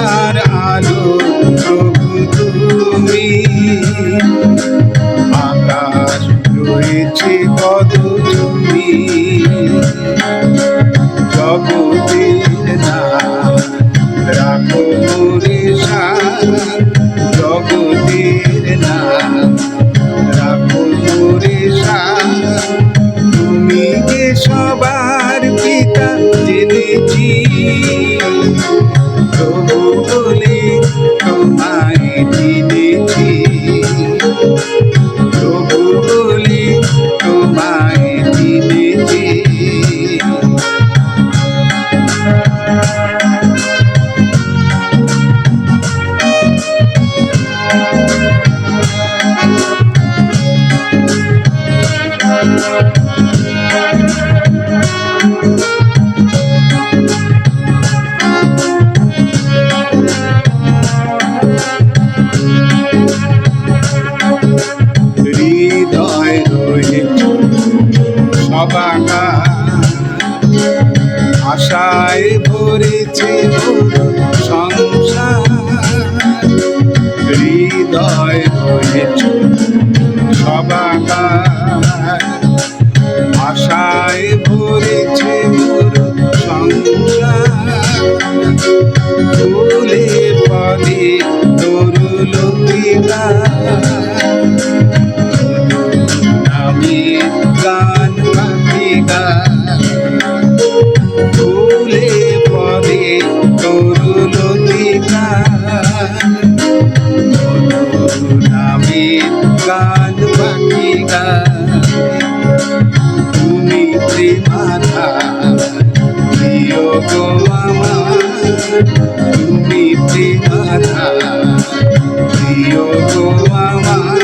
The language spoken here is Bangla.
আমার আলো প্রভু তুমি, আকাশ রয়েছে কত তুমি, জগতের নাম রাখো মোরে সাথ, জগতের নাম রাখো মোরে সাথ। তুমি যে সবার পিতা জেনেছি, প্রভু বলে তোমায় চিনেছি, প্রভু বলে তোমায় চিনেছি। হৃদয় রয়েছে সবাকা, আশায় ভরেছে সংসার। হৃদয় রয়েছে সবাকা, আশায় ভরেছে সংসার। ফুলে ফলে তরুলতিকা, আমি গান বাকি গান। ফুলে ফলে তরুলতিকা, আমি গান বাকি গান। তুমি প্রেমাধা প্রিয় গো আমার, তুমি প্রেমাধা প্রিয় গো আমার।